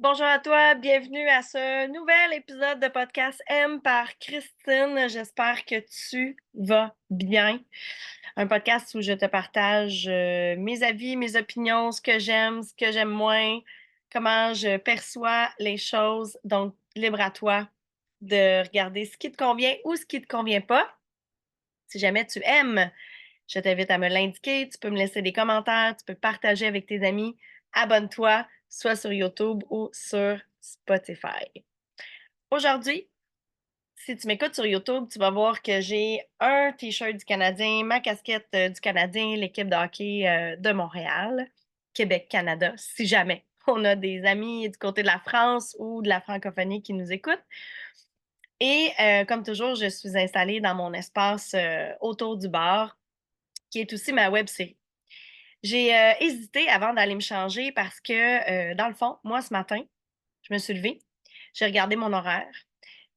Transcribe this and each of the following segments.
Bonjour à toi, bienvenue à ce nouvel épisode de podcast M par Christine. J'espère que tu vas bien. Un podcast où je te partage mes avis, mes opinions, ce que j'aime moins, comment je perçois les choses. Donc, libre à toi de regarder ce qui te convient ou ce qui te convient pas. Si jamais tu aimes, je t'invite à me l'indiquer. Tu peux me laisser des commentaires, tu peux partager avec tes amis. Abonne-toi, soit sur YouTube ou sur Spotify. Aujourd'hui, si tu m'écoutes sur YouTube, tu vas voir que j'ai un T-shirt du Canadien, ma casquette du Canadien, l'équipe de hockey de Montréal, Québec-Canada, si jamais on a des amis du côté de la France ou de la francophonie qui nous écoutent. Et comme toujours, je suis installée dans mon espace autour du bar, qui est aussi ma web série. J'ai hésité avant d'aller me changer parce que, dans le fond, moi, ce matin, je me suis levée, j'ai regardé mon horaire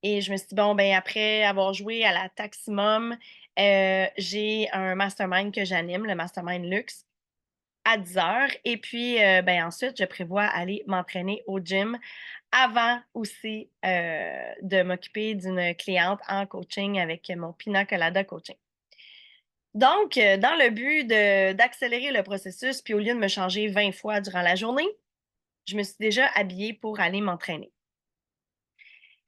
et je me suis dit: «Bon, ben, après avoir joué à la Taximum, j'ai un mastermind que j'anime, le mastermind luxe, à 10 heures et puis, ben, ensuite, je prévois aller m'entraîner au gym avant aussi, de m'occuper d'une cliente en coaching avec mon Pina Colada Coaching». Donc, dans le but d'accélérer le processus, puis au lieu de me changer 20 fois durant la journée, je me suis déjà habillée pour aller m'entraîner.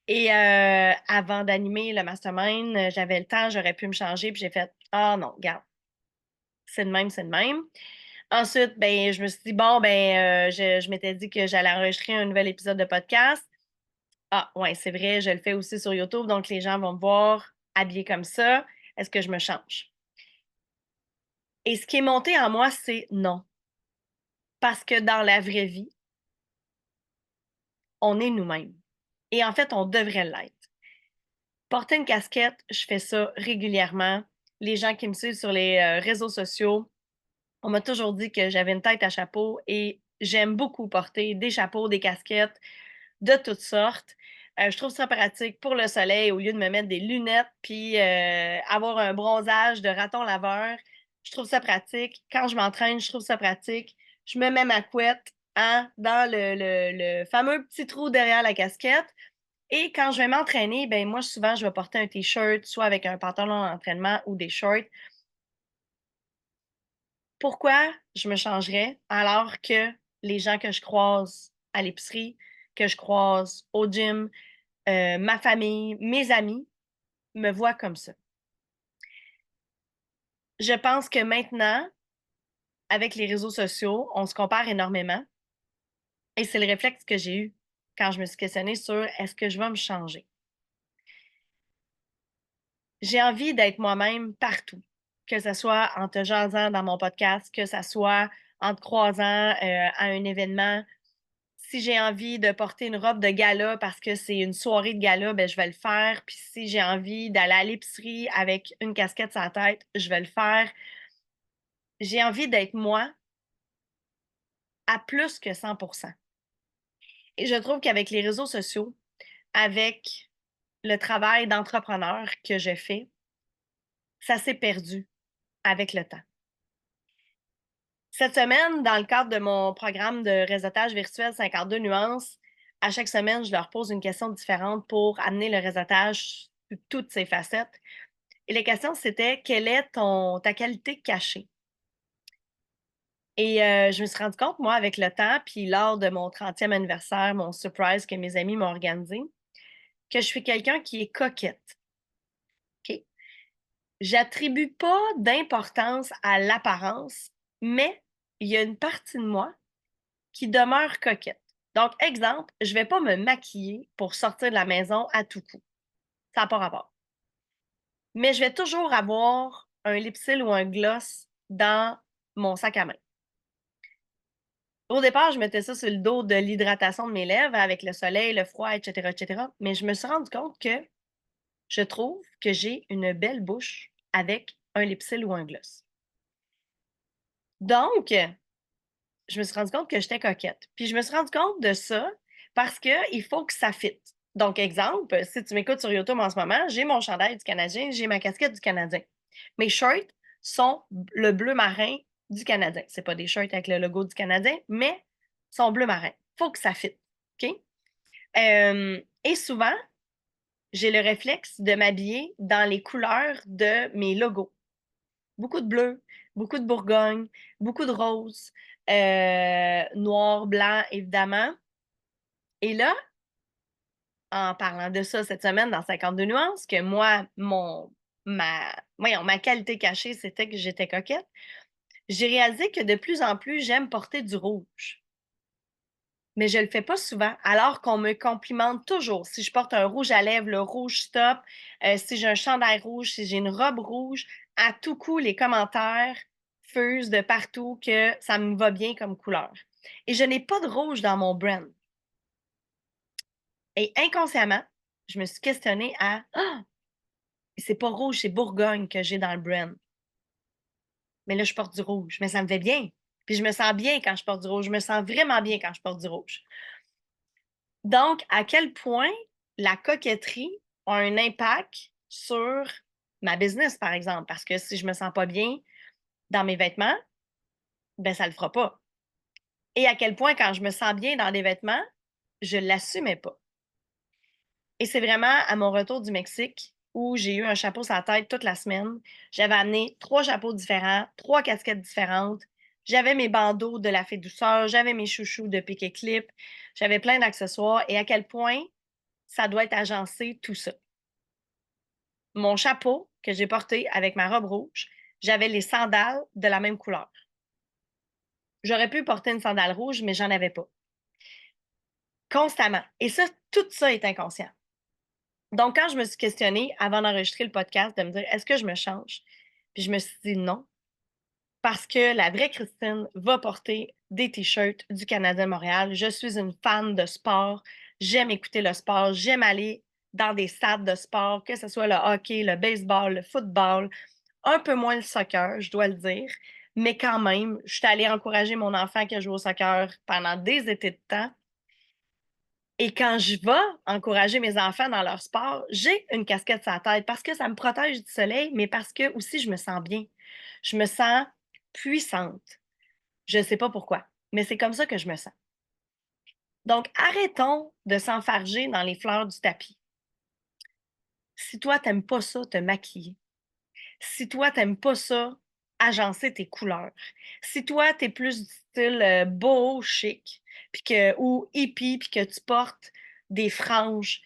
Et avant d'animer le mastermind, j'avais le temps, j'aurais pu me changer, puis j'ai fait: «Ah non, regarde, c'est de même, c'est de même». Ensuite, ben, je me suis dit: «Bon, ben, je m'étais dit que j'allais enregistrer un nouvel épisode de podcast. Ah ouais, c'est vrai, je le fais aussi sur YouTube, donc les gens vont me voir habillée comme ça. Est-ce que je me change?» Et ce qui est monté en moi, c'est non, parce que dans la vraie vie, on est nous-mêmes et en fait, on devrait l'être. Porter une casquette, je fais ça régulièrement. Les gens qui me suivent sur les, réseaux sociaux, on m'a toujours dit que j'avais une tête à chapeau et j'aime beaucoup porter des chapeaux, des casquettes de toutes sortes. Je trouve ça pratique pour le soleil au lieu de me mettre des lunettes puis, avoir un bronzage de raton laveur. Je trouve ça pratique. Quand je m'entraîne, je trouve ça pratique. Je me mets ma couette, hein, dans le fameux petit trou derrière la casquette et quand je vais m'entraîner, ben moi, souvent, je vais porter un T-shirt, soit avec un pantalon d'entraînement ou des shorts. Pourquoi je me changerais alors que les gens que je croise à l'épicerie, que je croise au gym, ma famille, mes amis me voient comme ça? Je pense que maintenant, avec les réseaux sociaux, on se compare énormément et c'est le réflexe que j'ai eu quand je me suis questionnée sur: «Est-ce que je vais me changer?» J'ai envie d'être moi-même partout, que ça soit en te jasant dans mon podcast, que ça soit en te croisant, à un événement. Si j'ai envie de porter une robe de gala parce que c'est une soirée de gala, ben, je vais le faire. Puis si j'ai envie d'aller à l'épicerie avec une casquette sur la tête, je vais le faire. J'ai envie d'être moi à plus que 100. Et je trouve qu'avec les réseaux sociaux, avec le travail d'entrepreneur que je fais, ça s'est perdu avec le temps. Cette semaine, dans le cadre de mon programme de réseautage virtuel 52 nuances, à chaque semaine, je leur pose une question différente pour amener le réseautage sous toutes ses facettes. Et les questions, c'était: «Quelle est ta qualité cachée?» Et je me suis rendu compte, moi, avec le temps, puis lors de mon 30e anniversaire, mon surprise que mes amis m'ont organisé, que je suis quelqu'un qui est coquette, OK? J'attribue pas d'importance à l'apparence, mais il y a une partie de moi qui demeure coquette. Donc, exemple, je vais pas me maquiller pour sortir de la maison à tout coup. Ça a pas rapport. Mais je vais toujours avoir un lipsil ou un gloss dans mon sac à main. Au départ, je mettais ça sur le dos de l'hydratation de mes lèvres avec le soleil, le froid, et cetera, mais je me suis rendu compte que je trouve que j'ai une belle bouche avec un lipsil ou un gloss. Donc, je me suis rendu compte que j'étais coquette. Puis je me suis rendu compte de ça parce qu'il faut que ça fitte. Donc, exemple, si tu m'écoutes sur YouTube en ce moment, j'ai mon chandail du Canadien, j'ai ma casquette du Canadien. Mes shirts sont le bleu marin du Canadien. C'est pas des shirts avec le logo du Canadien, mais sont bleu marin. Faut que ça fitte. OK? Et souvent, j'ai le réflexe de m'habiller dans les couleurs de mes logos. Beaucoup de bleu, beaucoup de Bourgogne, beaucoup de rose, noir, blanc, évidemment. Et là, en parlant de ça cette semaine dans 52 nuances, que moi, ma qualité cachée, c'était que j'étais coquette, j'ai réalisé que de plus en plus, j'aime porter du rouge. Mais je le fais pas souvent, alors qu'on me complimente toujours. Si je porte un rouge à lèvres, le rouge stop, si j'ai un chandail rouge, si j'ai une robe rouge, à tout coup, les commentaires fusent de partout que ça me va bien comme couleur. Et je n'ai pas de rouge dans mon brand. Et inconsciemment, je me suis questionnée à ah, c'est pas rouge, c'est Bourgogne que j'ai dans le brand. Mais là, je porte du rouge, mais ça me fait bien. Puis je me sens bien quand je porte du rouge. Je me sens vraiment bien quand je porte du rouge. Donc, à quel point la coquetterie a un impact sur ma business, par exemple? Parce que si je me sens pas bien dans mes vêtements, ben ça le fera pas. Et à quel point, quand je me sens bien dans des vêtements, je l'assumais pas. Et c'est vraiment à mon retour du Mexique où j'ai eu un chapeau sur la tête toute la semaine. J'avais amené 3 chapeaux différents, 3 casquettes différentes. J'avais mes bandeaux de la Fée Douceur, j'avais mes chouchous de Pick et Clip, j'avais plein d'accessoires. Et à quel point ça doit être agencé, tout ça. Mon chapeau que j'ai porté avec ma robe rouge, j'avais les sandales de la même couleur. J'aurais pu porter une sandale rouge, mais j'en avais pas. Constamment. Et ça, tout ça est inconscient. Donc, quand je me suis questionnée avant d'enregistrer le podcast, de me dire est-ce que je me change? Puis je me suis dit non, parce que la vraie Christine va porter des t-shirts du Canadien de Montréal. Je suis une fan de sport. J'aime écouter le sport. J'aime aller dans des stades de sport, que ce soit le hockey, le baseball, le football, un peu moins le soccer, je dois le dire. Mais quand même, je suis allée encourager mon enfant qui a joué au soccer pendant des étés de temps. Et quand je vais encourager mes enfants dans leur sport, j'ai une casquette sur la tête parce que ça me protège du soleil, mais parce que aussi je me sens bien. Je me sens puissante. Je ne sais pas pourquoi, mais c'est comme ça que je me sens. Donc, arrêtons de s'enfarger dans les fleurs du tapis. Si toi, tu n'aimes pas ça, te maquiller. Si toi, tu n'aimes pas ça, agencer tes couleurs. Si toi, tu es plus du style beau, chic, ou hippie, puis que tu portes des franges.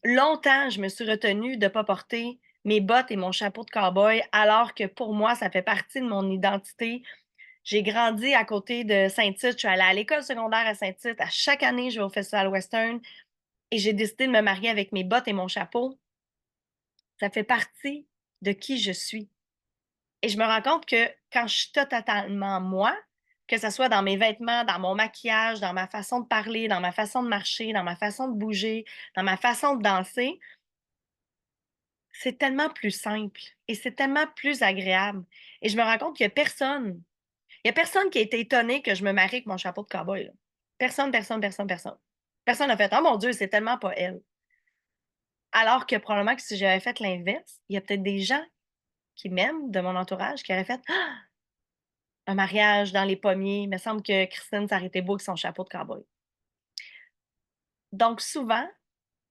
Longtemps, je me suis retenue de ne pas porter mes bottes et mon chapeau de cow-boy, alors que pour moi, ça fait partie de mon identité. J'ai grandi à côté de Saint-Tite. Je suis allée à l'école secondaire à Saint-Tite. À chaque année, je vais au Festival Western et j'ai décidé de me marier avec mes bottes et mon chapeau. Ça fait partie de qui je suis. Et je me rends compte que quand je suis totalement moi, que ce soit dans mes vêtements, dans mon maquillage, dans ma façon de parler, dans ma façon de marcher, dans ma façon de bouger, dans ma façon de danser, c'est tellement plus simple et c'est tellement plus agréable. Et je me rends compte qu'il n'y a personne. Il n'y a personne qui a été étonné que je me marie avec mon chapeau de cow-boy. Là. Personne, personne, personne, personne. Personne n'a fait oh mon Dieu, c'est tellement pas elle. Alors que probablement que si j'avais fait l'inverse, il y a peut-être des gens qui m'aiment de mon entourage qui auraient fait ah, un mariage dans les pommiers. Il me semble que Christine s'arrêtait beau avec son chapeau de cow-boy. Donc, souvent,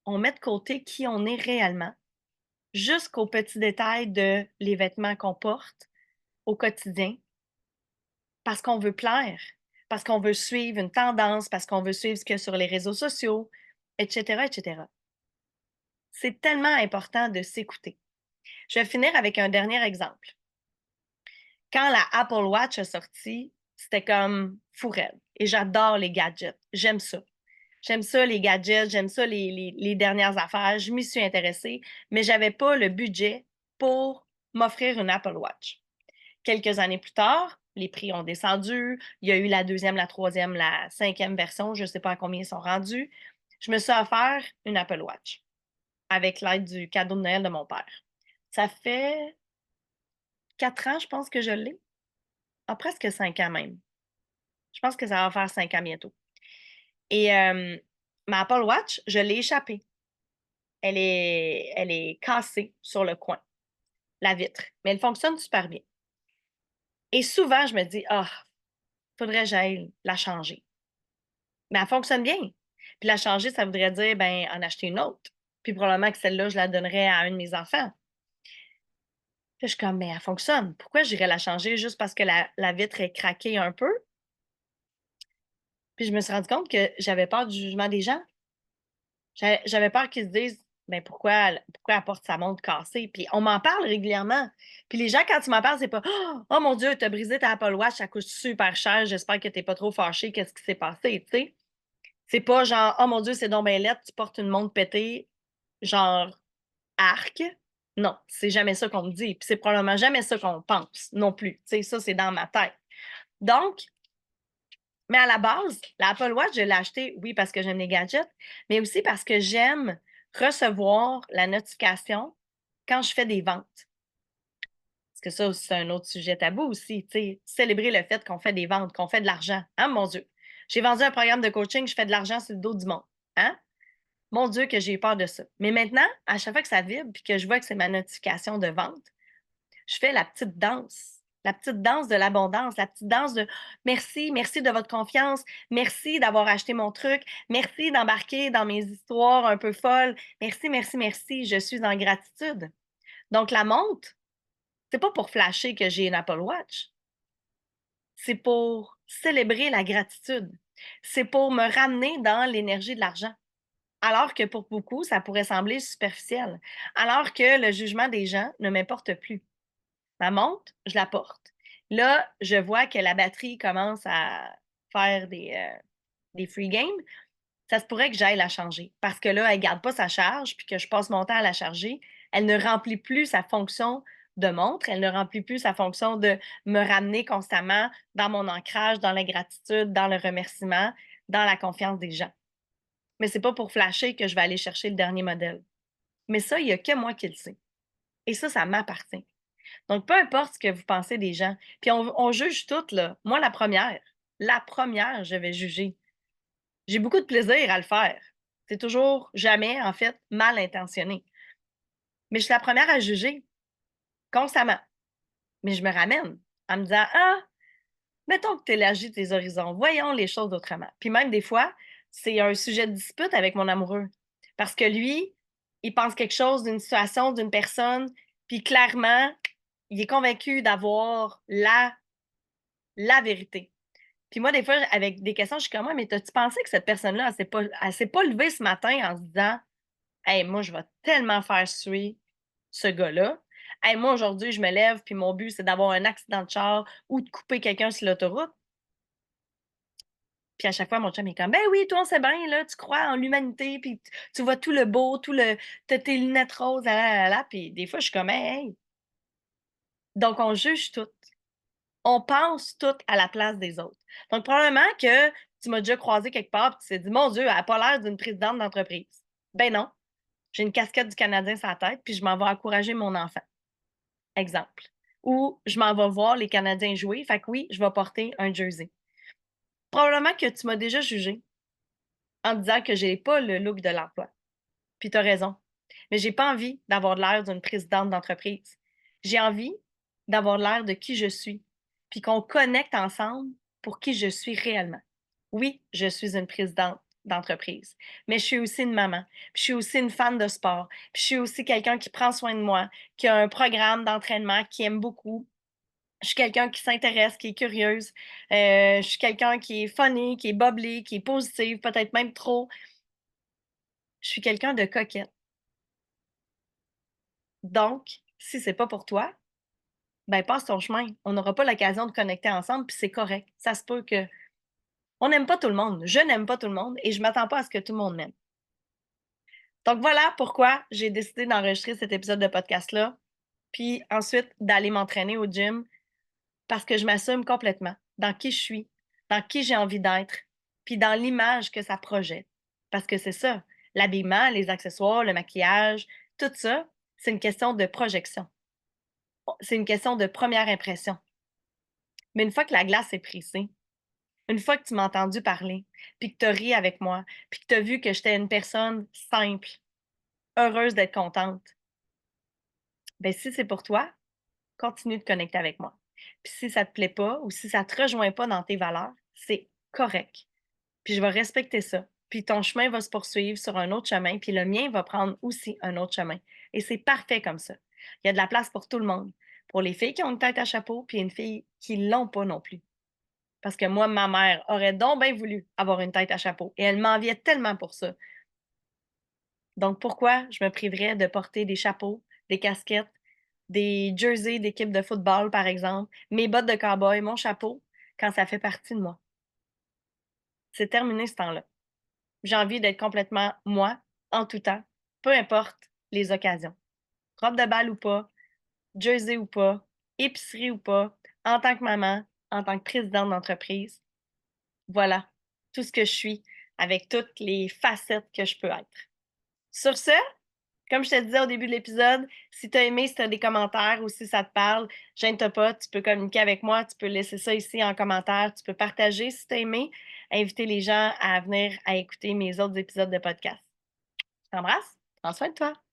on met de côté qui on est réellement, jusqu'aux petits détails de les vêtements qu'on porte au quotidien, parce qu'on veut plaire, parce qu'on veut suivre une tendance, parce qu'on veut suivre ce qu'il y a sur les réseaux sociaux, etc., etc. C'est tellement important de s'écouter. Je vais finir avec un dernier exemple. Quand la Apple Watch a sorti, c'était comme fou raide. Et j'adore les gadgets. J'aime ça. J'aime ça, les gadgets, j'aime ça, les dernières affaires. Je m'y suis intéressée, mais je n'avais pas le budget pour m'offrir une Apple Watch. Quelques années plus tard, les prix ont descendu. Il y a eu la deuxième, la troisième, la cinquième version. Je ne sais pas à combien ils sont rendus. Je me suis offert une Apple Watch avec l'aide du cadeau de Noël de mon père. Ça fait 4 ans, je pense que je l'ai. Ah, presque 5 ans même. Je pense que ça va faire 5 ans bientôt. Et ma Apple Watch, je l'ai échappée. Elle est cassée sur le coin, la vitre. Mais elle fonctionne super bien. Et souvent, je me dis, ah, faudrait que j'aille la changer. Mais elle fonctionne bien. Puis la changer, ça voudrait dire, ben, en acheter une autre. Puis probablement que celle-là, je la donnerais à un de mes enfants. Puis je suis comme, mais elle fonctionne. Pourquoi j'irais la changer juste parce que la vitre est craquée un peu? Puis je me suis rendu compte que j'avais peur du jugement des gens. J'avais peur qu'ils se disent, ben pourquoi elle porte sa montre cassée? Puis on m'en parle régulièrement. Puis les gens, quand tu m'en parles, c'est pas, oh mon Dieu, t'as brisé ta Apple Watch, ça coûte super cher, j'espère que t'es pas trop fâché, qu'est-ce qui s'est passé, tu sais? C'est pas genre, oh mon Dieu, c'est donc ben laid, tu portes une montre pétée, genre arc. Non, c'est jamais ça qu'on me dit. Puis c'est probablement jamais ça qu'on pense non plus. Tu sais, ça, c'est dans ma tête. Donc, mais à la base, l'Apple Watch, je l'ai acheté, oui, parce que j'aime les gadgets, mais aussi parce que j'aime recevoir la notification quand je fais des ventes. Parce que ça, c'est un autre sujet tabou aussi, tu sais, célébrer le fait qu'on fait des ventes, qu'on fait de l'argent. Hein, mon Dieu? J'ai vendu un programme de coaching, je fais de l'argent sur le dos du monde. Hein? Mon Dieu, que j'ai peur de ça. Mais maintenant, à chaque fois que ça vibre puis que je vois que c'est ma notification de vente, je fais la petite danse. La petite danse de l'abondance, la petite danse de merci, merci de votre confiance, merci d'avoir acheté mon truc, merci d'embarquer dans mes histoires un peu folles, merci, merci, merci, je suis en gratitude. Donc, la montre, c'est pas pour flasher que j'ai une Apple Watch, c'est pour célébrer la gratitude. C'est pour me ramener dans l'énergie de l'argent. Alors que pour beaucoup, ça pourrait sembler superficiel. Alors que le jugement des gens ne m'importe plus. Ma montre, je la porte. Là, je vois que la batterie commence à faire des free games. Ça se pourrait que j'aille la changer parce que là, elle ne garde pas sa charge puis que je passe mon temps à la charger. Elle ne remplit plus sa fonction de montre. Elle ne remplit plus sa fonction de me ramener constamment dans mon ancrage, dans la gratitude, dans le remerciement, dans la confiance des gens. Mais c'est pas pour flasher que je vais aller chercher le dernier modèle. Mais ça, il n'y a que moi qui le sais. Et ça m'appartient. Donc, peu importe ce que vous pensez des gens. Puis on juge toutes, là. Moi, la première, je vais juger. J'ai beaucoup de plaisir à le faire. C'est toujours, jamais, en fait, mal intentionné. Mais je suis la première à juger, constamment. Mais je me ramène en me disant, ah, mettons que tu élargis tes horizons, voyons les choses autrement. Puis même des fois, c'est un sujet de dispute avec mon amoureux. Parce que lui, il pense quelque chose d'une situation, d'une personne, puis clairement, il est convaincu d'avoir la vérité. Puis moi, des fois, avec des questions, je suis comme, ouais, mais t'as-tu pensé que cette personne-là, elle s'est pas levée ce matin en se disant, hey, moi, je vais tellement faire suer ce gars-là. Hey, moi, aujourd'hui, je me lève, puis mon but, c'est d'avoir un accident de char ou de couper quelqu'un sur l'autoroute. Puis à chaque fois, mon chum est comme, ben oui, toi, on sait bien, là, tu crois en l'humanité, puis tu vois tout le beau, t'as tes lunettes roses, là, là, là, là. Puis des fois, je suis comme, hey. Donc, on juge tout. On pense tout à la place des autres. Donc, probablement que tu m'as déjà croisé quelque part et tu t'es dit, mon Dieu, elle n'a pas l'air d'une présidente d'entreprise. Ben non, j'ai une casquette du Canadien sur la tête puis je m'en vais encourager mon enfant. Exemple. Ou je m'en vais voir les Canadiens jouer. Fait que oui, je vais porter un jersey. Probablement que tu m'as déjà jugé en disant que j'ai pas le look de l'emploi. Puis tu as raison. Mais j'ai pas envie d'avoir l'air d'une présidente d'entreprise. J'ai envie d'avoir l'air de qui je suis, puis qu'on connecte ensemble pour qui je suis réellement. Oui, je suis une présidente d'entreprise, mais je suis aussi une maman, puis je suis aussi une fan de sport, puis je suis aussi quelqu'un qui prend soin de moi, qui a un programme d'entraînement, qui aime beaucoup. Je suis quelqu'un qui s'intéresse, qui est curieuse. Je suis quelqu'un qui est funny, qui est bubbly, qui est positive, peut-être même trop. Je suis quelqu'un de coquette. Donc, si c'est pas pour toi, ben passe ton chemin. On n'aura pas l'occasion de connecter ensemble, puis c'est correct. Ça se peut que on n'aime pas tout le monde. Je n'aime pas tout le monde et je m'attends pas à ce que tout le monde m'aime. Donc voilà pourquoi j'ai décidé d'enregistrer cet épisode de podcast-là, puis ensuite d'aller m'entraîner au gym parce que je m'assume complètement dans qui je suis, dans qui j'ai envie d'être, puis dans l'image que ça projette. Parce que c'est ça, l'habillement, les accessoires, le maquillage, tout ça, c'est une question de projection. C'est une question de première impression. Mais une fois que la glace est brisée, une fois que tu m'as entendu parler, puis que tu as ri avec moi, puis que tu as vu que j'étais une personne simple, heureuse d'être contente, ben si c'est pour toi, continue de connecter avec moi. Puis si ça te plaît pas ou si ça te rejoint pas dans tes valeurs, c'est correct. Puis je vais respecter ça. puis ton chemin va se poursuivre sur un autre chemin, puis le mien va prendre aussi un autre chemin. Et c'est parfait comme ça. Il y a de la place pour tout le monde. Pour les filles qui ont une tête à chapeau, puis une fille qui l'ont pas non plus. Parce que moi, ma mère aurait donc bien voulu avoir une tête à chapeau et elle m'enviait tellement pour ça. Donc pourquoi je me priverais de porter des chapeaux, des casquettes, des jerseys d'équipe de football, par exemple, mes bottes de cow-boy, mon chapeau, quand ça fait partie de moi? C'est terminé ce temps-là. J'ai envie d'être complètement moi, en tout temps, peu importe les occasions. Robe de bal ou pas, jersey ou pas, épicerie ou pas, en tant que maman, en tant que présidente d'entreprise. Voilà, tout ce que je suis avec toutes les facettes que je peux être. Sur ce, comme je te disais au début de l'épisode, si tu as aimé, si tu as des commentaires ou si ça te parle, gêne-toi pas, tu peux communiquer avec moi, tu peux laisser ça ici en commentaire, tu peux partager si tu as aimé, inviter les gens à venir à écouter mes autres épisodes de podcast. Je t'embrasse, prends soin de toi.